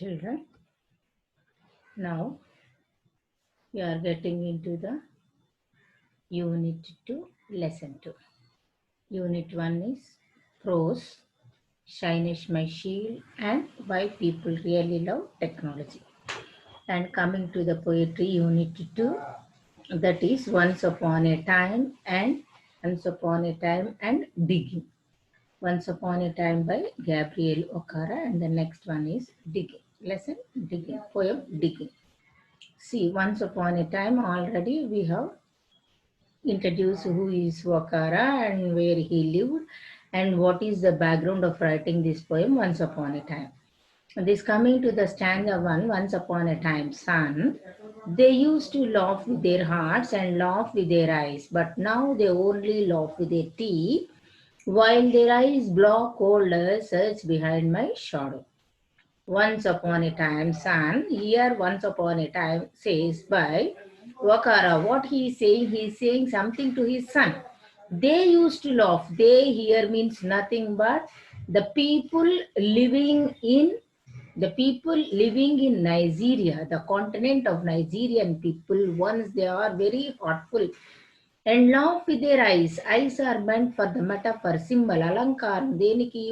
children. Now we are getting into the Unit 2, Lesson 2. Unit 1 is Prose, Shine is My Shield, and Why People Really Love Technology. And coming to the poetry, Unit 2, that is Once Upon a Time and Digging. Once Upon a Time by Gabriel Okara, and the next one is Digging. Lesson Digging, poem Digging. See, once upon a time already we have introduced who is Wakara and where he lived and what is the background of writing this poem Once Upon a Time. This coming to the stanza 1, Once Upon a Time, son, they used to laugh with their hearts and laugh with their eyes, but now they only laugh with their teeth, while their eyes block cold search behind my shadow. Once upon a time, son. Here, once upon a time says by Wakara. What he is saying something to his son. They used to laugh. They here means nothing but the people living in Nigeria, the continent of Nigerian people. Once they are very thoughtful and laugh with their eyes. Eyes are meant for the metaphor, symbol, alankaram. దేనికి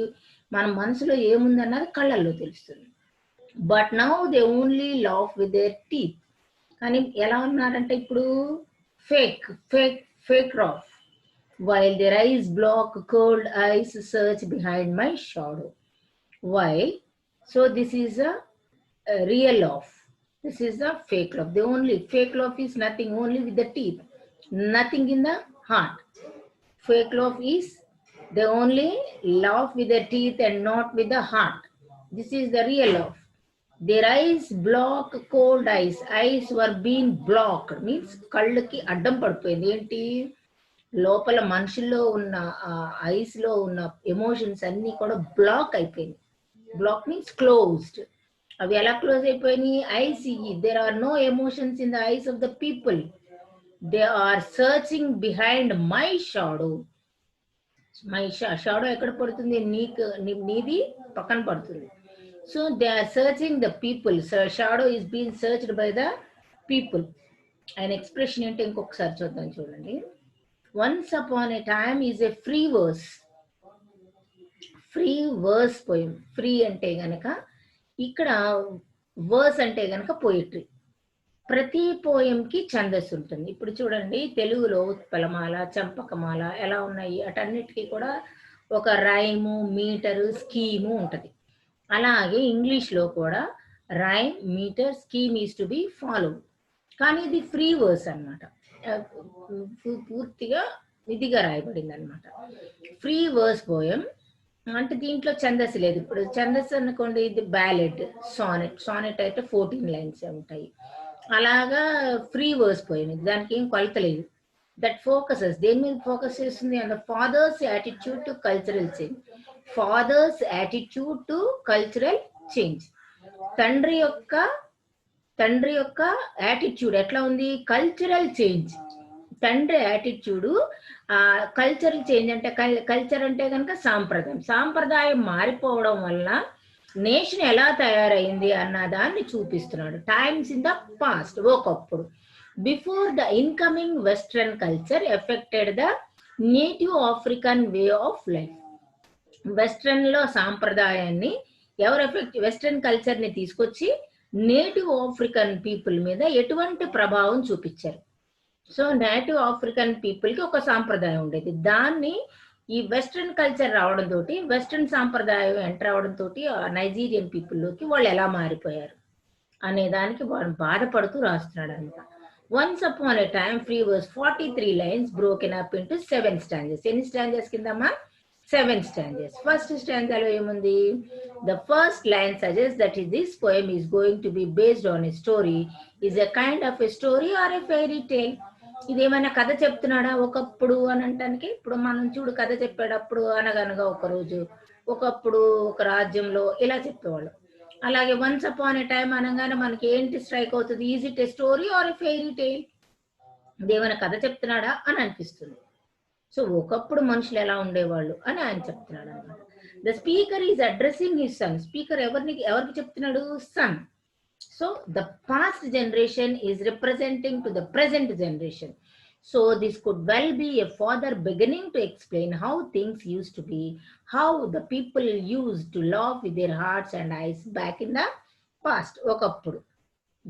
మన మనసులో ఏముందన్నది కళ్ళల్లో తెలుస్తుంది. But now they only laugh with their teeth. కానీ ఎలా ఉన్నారంటే ఇప్పుడు fake fake fake laugh. While their ice block cold eyes search behind my shadow. While so this is a real laugh. This is the fake laugh. They only fake laugh is nothing only with the teeth, nothing in the heart. Fake laugh is they only laugh with their teeth and not with the heart. This is the real laugh. Their eyes block cold eyes. Eyes were being blocked. Means కళ్ళకి అడ్డం పడిపోయింది. ఏంటి లోపల మనుషుల్లో ఉన్న ice లో ఉన్న emotions అన్ని కూడా బ్లాక్ అయిపోయింది. Black means closed. అవి ఎలా క్లోజ్ అయిపోయినాయి? Eyes there are no emotions in the eyes of the people. They are searching behind my shadow. My shadow ఎక్కడ పడుతుంది? నీది పక్కన పడుతుంది. So they are searching the people. So shadow is being searched by the people. An expression ఏంటి ఇంకొకసారి చూద్దాం చూడండి. Once upon a time is a free verse. Free verse poem. Free అంటే గనక ఇక్కడ వర్స్ అంటే గనక పోయిట్రీ. ప్రతి పోయంకి ఛందస్సు ఉంటుంది. ఇప్పుడు చూడండి తెలుగులో ఉత్పలమాల, చంపకమాల ఎలా ఉన్నాయి, అటన్నిటికీ కూడా ఒక రైము, మీటరు, స్కీము ఉంటుంది. అలాగే ఇంగ్లీష్లో కూడా rhyme, meter, scheme is to be follow. కానీ ఇది ఫ్రీ వర్స్ అనమాట. పూర్తిగా ఇదిగా రాయబడింది అనమాట. ఫ్రీ వర్స్ పోయం అంటే దీంట్లో ఛందస్సు లేదు. ఇప్పుడు ఛందస్సు అనుకోండి, ఇది బ్యాలెడ్, సానెట్. సానెట్ అయితే 14 లైన్స్ ఉంటాయి. అలాగా ఫ్రీ వర్స్ పోయింది. దానికి ఏం కొలత లేదు. దట్ ఫోకసెస్ దేని మీద ఫోకస్ చేస్తుంది? And father's attitude to cultural change. Father's attitude to cultural change. తండ్రి యొక్క యాటిట్యూడ్ ఎట్లా ఉంది? Cultural change. తండ్రి యాటిట్యూడ్ కల్చరల్ చేంజ్ అంటే కల్చర్ అంటే కనుక సాంప్రదాయం మారిపోవడం వల్ల నేషన్ ఎలా తయారైంది అన్న దాన్ని చూపిస్తున్నాడు. టైమ్స్ ఇన్ ద పాస్ట్, ఒకప్పుడు before the incoming western culture affected the native African way of life. Western లో సాంప్రదాయాన్ని ఎవరు వెస్ట్రన్ కల్చర్ ని తీసుకొచ్చి నేటివ్ ఆఫ్రికన్ పీపుల్ మీద ఎటువంటి ప్రభావం చూపించారు? సో నేటివ్ ఆఫ్రికన్ పీపుల్ కి ఒక సాంప్రదాయం ఉండేది. దాన్ని ఈ వెస్ట్రన్ కల్చర్ రావడం తోటి, వెస్ట్రన్ సాంప్రదాయం ఎంటర్ అవడం తోటి నైజీరియన్ పీపుల్లోకి వాళ్ళు ఎలా మారిపోయారు అనే దానికి వాళ్ళు బాధపడుతూ రాస్తున్నాడు అనమాట. Once upon a time free verse 43 lines broken up into 7 stanzas. ఎన్ని స్టాంజెస్ కిందమ్మా? 7 స్టాంజెస్. ఫస్ట్ స్టాంజాలో ఏముంది? The first line suggest that this poem is going to be based on a story. Is a kind of a story or a fairy tale. ఇదేమైనా కథ చెప్తున్నాడా ఒకప్పుడు అని అంటానికి? ఇప్పుడు మనం చూడు కథ చెప్పేటప్పుడు అనగనగా ఒక రోజు, ఒకప్పుడు ఒక రాజ్యంలో ఇలా చెప్పేవాళ్ళు. అలాగే వన్స్ అపాన్ ఎ టైమ్ అనగానే మనకి ఏంటి స్ట్రైక్ అవుతుంది? Is it a story or a fairy tale? ఇదేమైనా కథ చెప్తున్నాడా అని అనిపిస్తుంది. సో ఒకప్పుడు మనుషులు ఎలా ఉండేవాళ్ళు అని ఆయన చెప్తున్నాడు అనమాట. The speaker is addressing his son. Speaker everki cheptunnadu? Son. So the past generation is representing to the present generation. So this could well be a father beginning to explain how things used to be, how the people used to laugh with their hearts and eyes back in the past. ఒకప్పుడు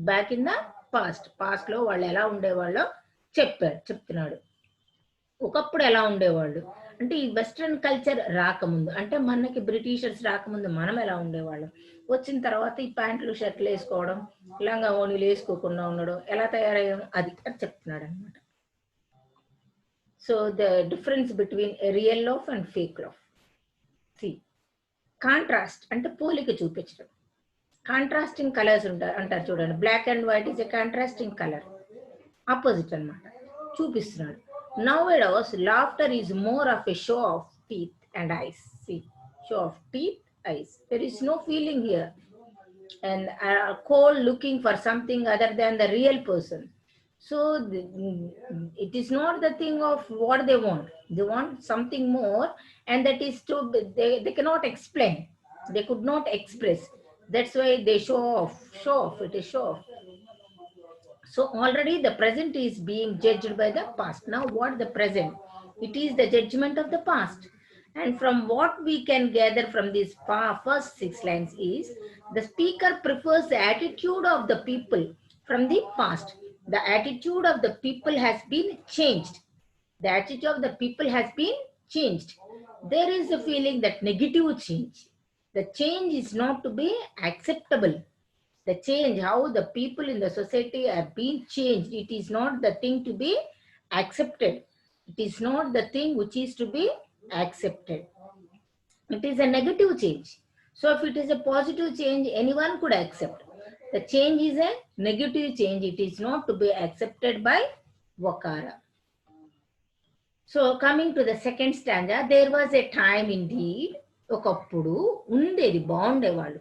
back in the past లో వాళ్ళు ఎలా ఉండేవాళ్ళో చెప్తున్నాడు. ఒకప్పుడు ఎలా ఉండేవాళ్ళు అంటే ఈ వెస్ట్రన్ కల్చర్ రాకముందు, అంటే మనకి బ్రిటిషర్స్ రాకముందు మనం ఎలా ఉండేవాళ్ళం, వచ్చిన తర్వాత ఈ ప్యాంట్లు షర్ట్లు వేసుకోవడం, లంగా ఓణీలు వేసుకోకుండా ఉండడం, ఎలా తయారయ్యాం అది చెప్తున్నాడు అనమాట. So the difference between real love and fake love. See contrast అంటే పోలిక చూపించడం. కాంట్రాస్టింగ్ కలర్స్ అంటారు చూడండి. Black and white is a contrasting colour, opposite అనమాట, చూపిస్తున్నాడు. Nowadays, laughter is more of a show of teeth and eyes. See, show of teeth, eyes. There is no feeling here. And cold looking for something other than the real person. So, it is not the thing of what they want. They want something more, and that is to, they cannot explain. They could not express. That's why they show off. It is show off. So already the present is being judged by the past. Now what the present? It is the judgment of the past. And from what we can gather from these first 6 lines is, the speaker prefers the attitude of the people from the past. The attitude of the people has been changed. The attitude of the people has been changed. There is a feeling that negative change. The change is not to be acceptable. The change, how the people in the society have been changed, it is not the thing to be accepted. It is not the thing which is to be accepted. It is a negative change. So if it is a positive change, anyone could accept. The change is a negative change. It is not to be accepted by Vakara. So coming to the second stanza, there was a time indeed, ఒకప్పుడు ఉండేది, బాగుండేవాళ్ళు.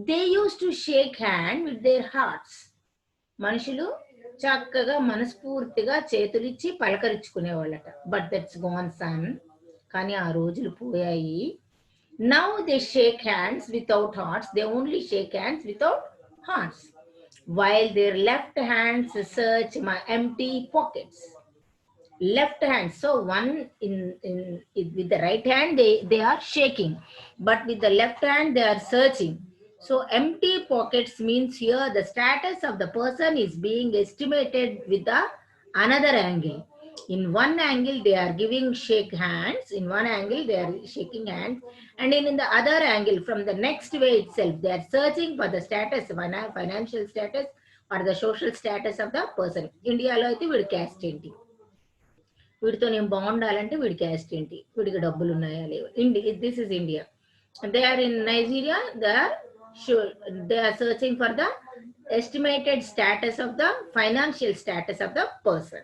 They used to shake hand with their hearts. మనుషులు చక్కగా మనస్ఫూర్తిగా చేతులిచ్చి పలకరించుకునేవాళ్ళట. But that's gone son. కానీ ఆ రోజులు పోయాయి. Now they shake hands without hearts. They only shake hands without hearts. While their left hands search my empty pockets. Left hand. So one with the right hand they are shaking. But with the left hand they are searching. So empty pockets means here the status of the person is being estimated with another angle. In one angle they are giving shake hands, in one angle they are shaking hands, and in the other angle from the next way itself they are searching for the status, financial status or the social status of the person. ఇండియాలో అయితే వీడి caste ఏంటి, వీడితో నేను బాగుండాలంటే వీడి caste ఏంటి, వీడికి డబ్బులు ఉన్నాయా లేవా. This is India. They are in Nigeria, they are searching for the estimated status of the financial status of the person.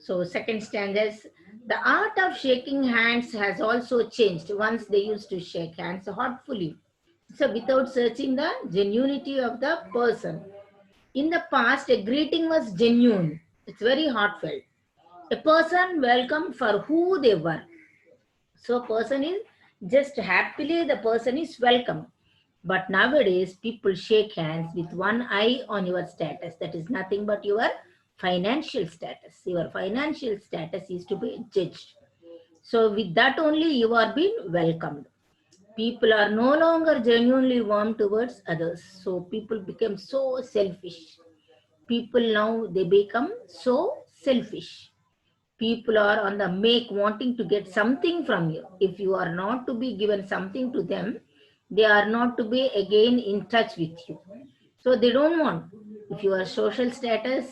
So second stanza is, the art of shaking hands has also changed. Once they used to shake hands heartfully, so without searching the genuinity of the person. In the past, a greeting was genuine. It's very heartfelt. A person welcomed for who they were. So person is just happily, the person is welcome. But nowadays people shake hands with one eye on your status. That is nothing but your financial status. Your financial status is to be judged. So with that only you are being welcomed. People are no longer genuinely warm towards others. So people become so selfish. People now they become so selfish. People are on the make, wanting to get something from you. If you are not to be given something to them, they are not to be again in touch with you. So they don't want. If your social status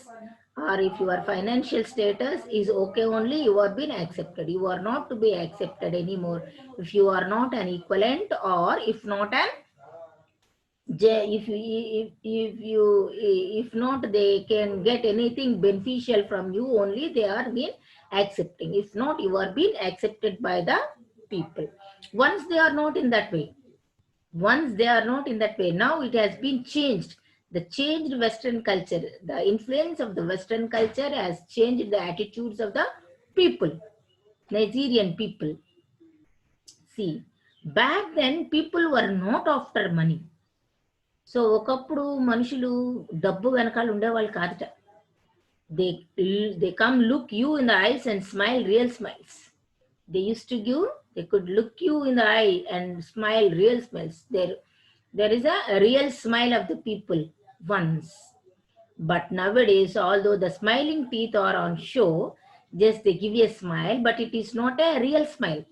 or if your financial status is okay only, you are being accepted. You are not to be accepted anymore. If you are not an equivalent, or if not an, if not they can get anything beneficial from you only, they are being accepting. If not, you are being accepted by the people. Once they are not in that way, now it has been changed. The changed Western culture, the influence of the Western culture has changed the attitudes of the people, Nigerian people. See, back then people were not after money. So ఒకప్పుడు మనుషులు డబ్బు వెనకాల ఉండేవాళ్ళు కాదట. They they come look you in the ice and smile real smiles. They used to give, they could look you in the eye and smile real smiles. There is a real smile of the people once. But nowadays, although the smiling teeth are on show, just they give you a smile, but it is not a real smile.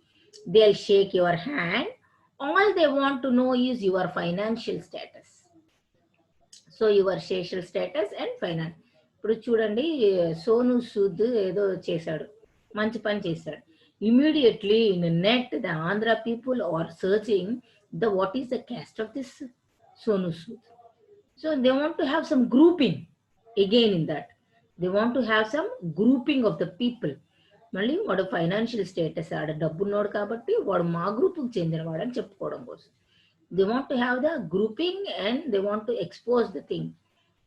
They'll shake your hand. All they want to know is your financial status. So your social status and finance. ఇప్పుడు చూడండి, సోను సూద్ ఏదో చేశాడు, మంచి పని చేశాడు. Immediately in net the Andhra people are searching the what is the caste of this Sonu Sood. So they want to have some grouping again in that. They want to have some grouping of the people. మళ్ళీ వాడు financial status, ఆడ డబ్బున్నాడు కాబట్టి వాడు మా గ్రూప్కి చెందినవాడు అని చెప్పుకోవడం కోసం. They want to have the grouping and they want to expose the thing.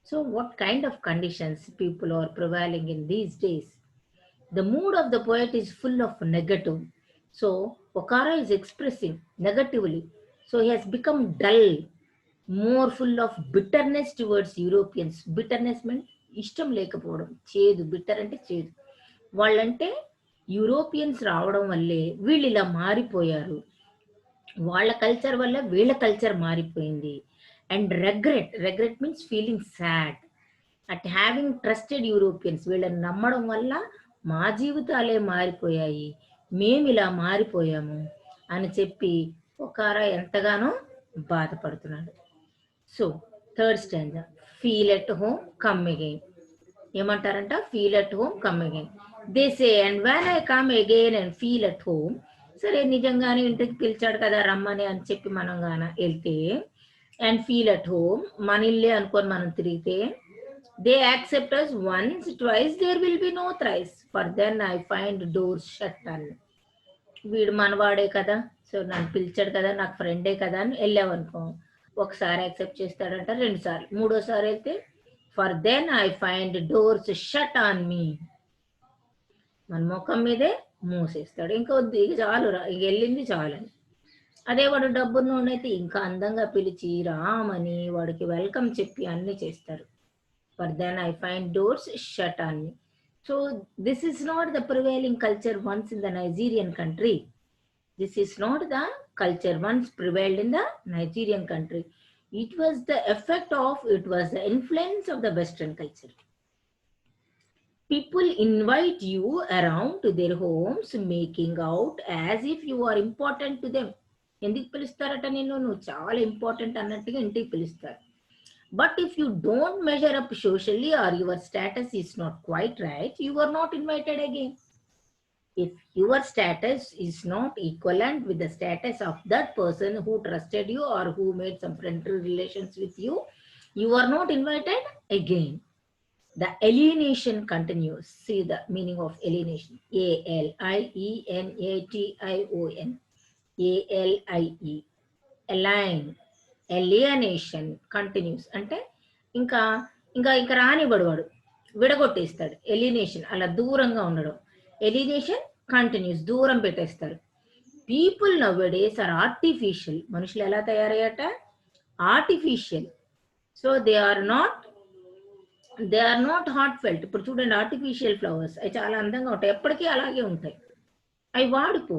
So what kind of conditions people are prevailing in these days? The mood of the poet is full of negative. So Okara is expressing negatively. So he has become dull, more full of bitterness towards Europeans. Bitterness means ishtam lekapodam, chedu. Bitter ante chedu. వాళ్ళంటే Europeans రావడం వల్లే వీళ్ళు ఇలా మారిపోయారు, వాళ్ళ culture వల్ల వీళ్ళ culture మారిపోయింది. And regret means feeling sad at having trusted Europeans. వీళ్ళని నమ్మడం వల్ల మా జీవితాలే మారిపోయాయి, మేము ఇలా మారిపోయాము అని చెప్పి ఒకారా ఎంతగానో బాధపడుతున్నాడు. So third stanza, feel at home come again. ఏమంటారంట? Feel at home come again. They say and when I come again and feel at home. సరే, నిజంగానే ఇంటికి పిలిచాడు కదా రమ్మని అని చెప్పి మనం గాన వెళ్తే, అండ్ ఫీల్ అట్ హోమ్, మన ఇల్లే అనుకొని మనం తిరిగితే, they accept us once twice there will be no thrice, for then I find doors shut అని. వీడు మనవాడే కదా, సో నన్ను పిలిచాడు కదా, నాకు ఫ్రెండే కదా అని వెళ్ళామనుకో, ఒకసారి యాక్సెప్ట్ చేస్తాడంట, 2 సార్లు, 3వ సారి వెళ్తే for then I find doors shut on me, మన ముఖం మీదే మూసేస్తాడు. ఇంకా వద్దు, ఇక చాలు, ఇక వెళ్ళింది చాలని. అదే వాడు డబ్బున్నోడైతే ఇంకా అందంగా పిలిచి రామని వాడికి వెల్కమ్ చెప్పి అన్ని చేస్తారు. For then I find doors shut on me. So this is not the prevailing culture once in the Nigerian country. This is not the culture once prevailed in the Nigerian country. It was the effect of, it was the influence of the Western culture. People invite you around to their homes, making out as if you are important to them. ఎందుకు పిలుస్తారట నిన్ను? నువ్వు చాలా important అన్నట్టుగా ఇంటికి పిలుస్తారు. But if you don't measure up socially or your status is not quite right, you are not invited again. If your status is not equivalent with the status of that person who trusted you or who made some friendly relations with you, you are not invited again. The alienation continues. See the meaning of alienation. ALIENATION. ALIE. Align. Alienation continues. అంటే ఇంకా ఇంకా ఇంకా రానివ్వడు, వాడు విడగొట్టేస్తాడు. Alienation అలా దూరంగా ఉండడం. Alienation continues, దూరం పెట్టేస్తారు. People nowadays are artificial. మనుషులు ఎలా తయారయ్యాట? Artificial. So they are not heartfelt. ఇప్పుడు చూడండి, ఆర్టిఫిషియల్ ఫ్లవర్స్ అవి చాలా అందంగా ఉంటాయి, ఎప్పటికీ అలాగే ఉంటాయి, అవి వాడిపో.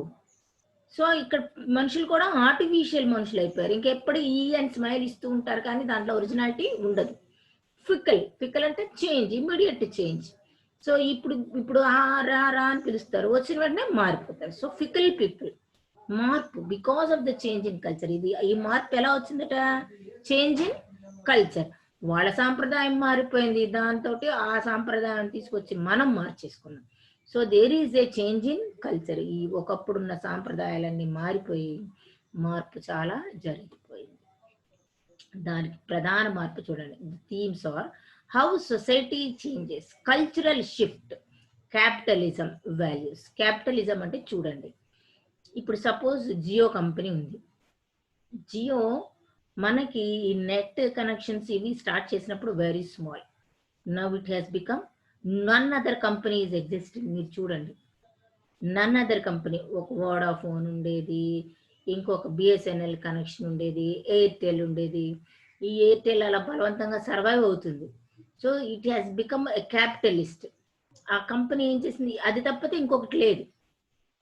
సో ఇక్కడ మనుషులు కూడా ఆర్టిఫిషియల్ మనుషులు అయిపోయారు. ఇంకెప్పుడు ఈ అండ్ స్మైల్ ఇస్తూ ఉంటారు, కానీ దాంట్లో ఒరిజినాలిటీ ఉండదు. ఫికల్ అంటే చేంజ్, ఇమ్మీడియట్ చేంజ్. సో ఇప్పుడు రా అని పిలుస్తారు, వచ్చిన వెంటనే మారిపోతారు. సో ఫికల్ పీపుల్, మార్పు, because of the change in culture. ఈ మార్పు ఎలా వచ్చిందట? Change in culture. వాళ్ళ సాంప్రదాయం మారిపోయింది, దాంతో ఆ సాంప్రదాయాన్ని తీసుకొచ్చి మనం మార్చేసుకున్నాం. So there is a change in culture. ఈ ఒకప్పుడున్న సాంప్రదాయాలన్నీ మారిపోయి మార్పు చాలా జరిగిపోయింది. దానికి ప్రధాన మార్పు చూడండి. Themes are how society changes, cultural shift, capitalism values. Capitalism అంటే చూడండి, ఇప్పుడు సపోజ్ జియో కంపెనీ ఉంది. జియో మనకి ఈ నెట్ కనెక్షన్స్ ఇవి స్టార్ట్ చేసినప్పుడు very small. Now it has become none other company is existing. మీరు చూడండి, నన్ అదర్ కంపెనీ. ఒక వోడాఫోన్ ఉండేది, ఇంకొక బిఎస్ఎన్ఎల్ కనెక్షన్ ఉండేది, ఎయిర్టెల్ ఉండేది. ఈ ఎయిర్టెల్ అలా బలవంతంగా సర్వైవ్ అవుతుంది. So it has become a capitalist. ఆ కంపెనీ ఏం చేసింది, అది తప్పితే ఇంకొకటి లేదు,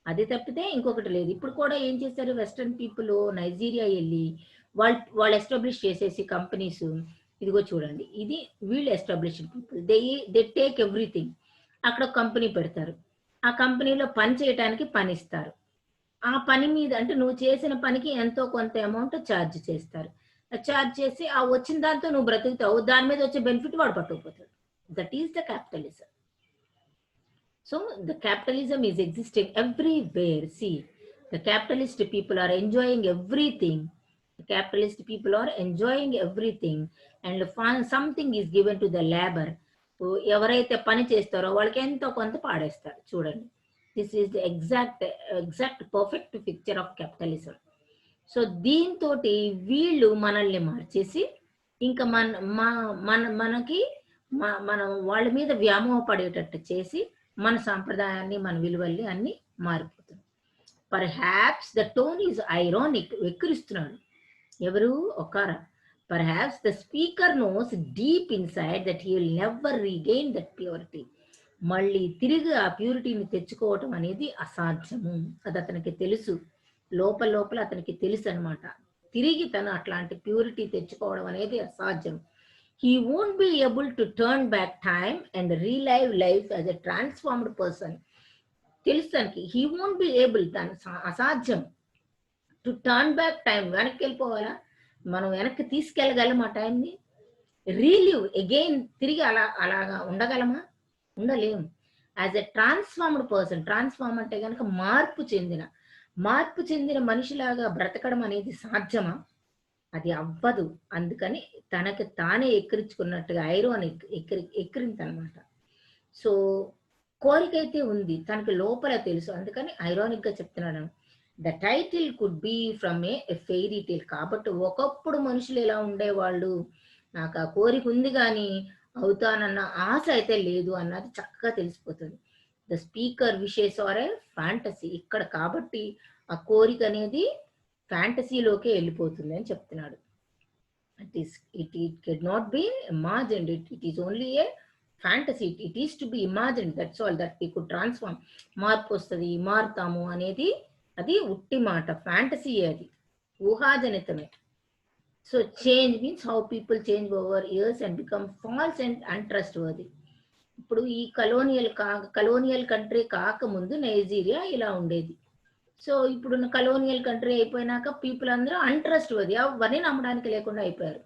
అది తప్పితే ఇంకొకటి లేదు. ఇప్పుడు కూడా ఏం చేశారు, వెస్టర్న్ పీపుల్ నైజీరియా వెళ్ళి వాళ్ళు ఎస్టాబ్లిష్ చేసేసి కంపెనీస్, ఇదిగో చూడండి, ఇది వీళ్ళు established people, they take everything. అక్కడ ఒక కంపెనీ పెడతారు, ఆ కంపెనీలో పని చేయడానికి పని ఇస్తారు. ఆ పని మీద అంటే నువ్వు చేసిన పనికి ఎంతో కొంత అమౌంట్ ఛార్జ్ చేస్తారు. ఛార్జ్ చేసి ఆ వచ్చిన దాంతో నువ్వు బ్రతుకుతావు, దాని మీద వచ్చే బెనిఫిట్ వాడు పట్టుకుపోతాడు. That is the capitalism. So the capitalism is existing everywhere. See, the capitalist people are enjoying everything. The capitalist people are enjoying everything, and something is given to the labor. ఎవరైతే పని చేస్తారో వాళ్ళకి ఎంతో కొంత పాడేస్తారు. చూడండి, this is the exact perfect picture of capitalism. So దీంతో వీళ్ళు మనల్ని మార్చేసి ఇంకా మనకి మనం వాళ్ళ మీద వ్యామోహపడేటట్టు చేసి మన సాంప్రదాయాన్ని, మన విలువల్ని అన్ని మారిపోతుంది. Perhaps the tone is ironic. వెక్కిరిస్తున్నాడు ఎవరు, Okara. Perhaps the speaker knows deep inside that he will never regain that purity. మళ్ళీ తిరిగి ఆ ప్యూరిటీని తెచ్చుకోవటం అనేది అసాధ్యము. అది అతనికి తెలుసు, లోపల అతనికి తెలుసు అనమాట. తిరిగి తను అట్లాంటి ప్యూరిటీ తెచ్చుకోవడం అనేది అసాధ్యం. He won't be able to turn back time and relive life as a transformed person. తెలుసు తనకి, he won't be able, తను అసాధ్యం, టు టర్న్ బ్యాక్ టైం, వెనక్కి వెళ్ళిపోవాలా, మనం వెనక్కి తీసుకెళ్ళగలం ఆ టైంని, రీలివ్ అగైన్, తిరిగి అలాగా ఉండగలమా, ఉండలేము. As a transformed person, transform అంటే కనుక మార్పు చెందిన మనిషిలాగా బ్రతకడం అనేది సాధ్యమా, అది అవ్వదు. అందుకని తనకి తానే ఎక్కిరించుకున్నట్టుగా ఐరానిక్ ఎక్కిరిందనమాట. సో కోరికైతే ఉంది, తనకి లోపల తెలుసు, అందుకని ఐరానిక్ గా చెప్తున్నాడు. The title could be from a fairy tale. కాబట్టి ఒకప్పుడు మనుషులు ఎలా ఉండేవాళ్ళు, నాకు ఆ కోరిక ఉంది కానీ అవుతానన్న ఆశ అయితే లేదు అన్నది చక్కగా తెలిసిపోతుంది. The speaker wishes or a fantasy. ఇక్కడ కాబట్టి ఆ కోరిక అనేది ఫ్యాంటసీలోకే వెళ్ళిపోతుంది అని చెప్తున్నాడు. It cannot be imagined. It is only a fantasy. It is to be imagined. That's all. That we could transform. మార్పు వస్తుంది, మారుతాము అనేది అది ఉట్టి మాట, ఫ్యాంటసీ, అది ఊహాజనితమే. So change means how people change over years and become false and untrustworthy. ఇప్పుడు ఈ కలోనియల్ కంట్రీ కాకముందు నైజీరియా ఇలా ఉండేది. సో ఇప్పుడు కలోనియల్ కంట్రీ అయిపోయినాక పీపుల్ అందరూ అన్ట్రస్ట్వర్ది, అవన్నీ నమ్మడానికి లేకుండా అయిపోయారు.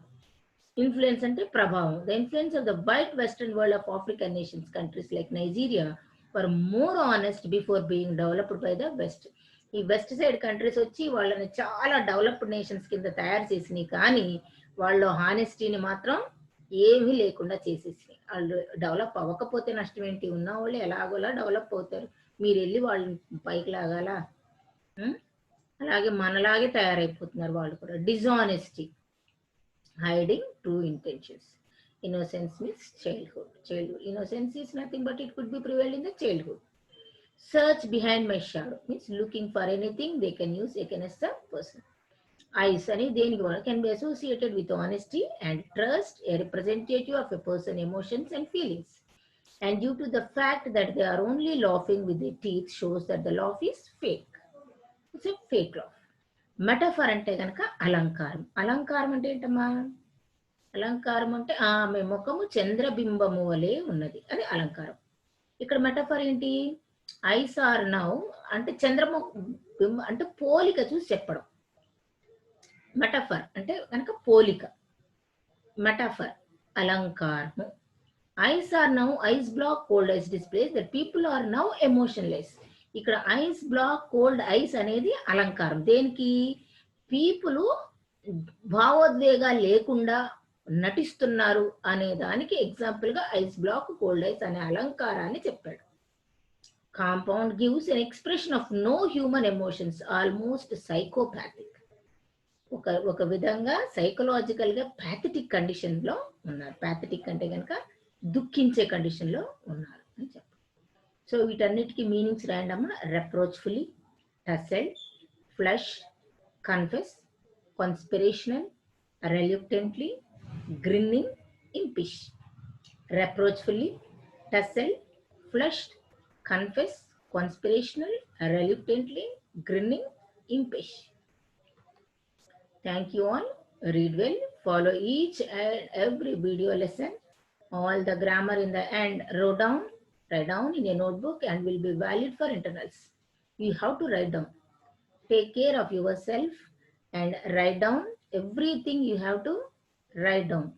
ఇన్ఫ్లుయెన్స్ అంటే ప్రభావం. The influence of the white western world of African nations countries like Nigeria were more honest before being developed by the west. ఈ వెస్ట్ సైడ్ కంట్రీస్ వచ్చి వాళ్ళని చాలా డెవలప్డ్ నేషన్స్ కింద తయారు చేసినాయి, కానీ వాళ్ళు హానెస్టీని మాత్రం ఏమీ లేకుండా చేసేసినాయి. వాళ్ళు డెవలప్ అవ్వకపోతే నష్టం ఏంటి, ఉన్న వాళ్ళు ఎలాగోలా డెవలప్ అవుతారు, మీరు వెళ్ళి వాళ్ళని పైకి లాగాలా, అలాగే మనలాగే తయారైపోతున్నారు వాళ్ళు కూడా. Dishonesty, hiding true intentions. Innocence means childhood. Innocence is nothing but it could be prevailed in the childhood. Search behind my shadow means looking for anything they can use against the person. Eyes ani deniki can be associated with honesty and trust, a representative of a person's emotions and feelings. And due to the fact that they are only laughing with their teeth shows that the laugh is fake. It's a fake laugh. Metaphor అంటే కనుక అలంకారం. అలంకారం అంటే ఏంటమ్మా, అలంకారం అంటే ఆమె ముఖము చంద్రబింబము వలె ఉన్నది, అది అలంకారం. ఇక్కడ మెటఫర్ ఏంటి, ఐస్ ఆర్ నౌ అంటే చంద్రబింబ అంటే పోలిక చూసి చెప్పడం. మెటఫర్ అంటే కనుక పోలిక, మెటఫర్ అలంకారము. Eyes are now, eyes block cold eyes displays that people are now emotionless. ఇక్కడ ఐస్ బ్లాక్ కోల్డ్ ఐస్ అనేది అలంకారం. దేనికి, పీపుల్ భావోద్వేగాలు లేకుండా నటిస్తున్నారు అనే దానికి ఎగ్జాంపుల్ గా ఐస్ బ్లాక్ కోల్డ్ ఐస్ అనే అలంకారాన్ని చెప్పాడు. Compound gives an expression of no human emotions, almost psychopathic. ఒక విధంగా సైకలాజికల్ గా ప్యాథటిక్ కండిషన్ లో ఉన్నారు. ప్యాథటిక్ అంటే కనుక దుఃఖించే కండిషన్ లో ఉన్నారు అని చెప్పారు. సో వీటన్నిటికీ మీనింగ్స్ రాయండమ్మా. Reproachfully, tassel, flush, confess, conspirational, reluctantly, grinning, impish, reproachfully, tussle, flushed, confess, conspirational, reluctantly, grinning, impish. Thank you all. Read well. Follow each and every video lesson. All the grammar in the end write down in a notebook and will be valid for internals. You have to write down. Take care of yourself and write down everything you have to write down.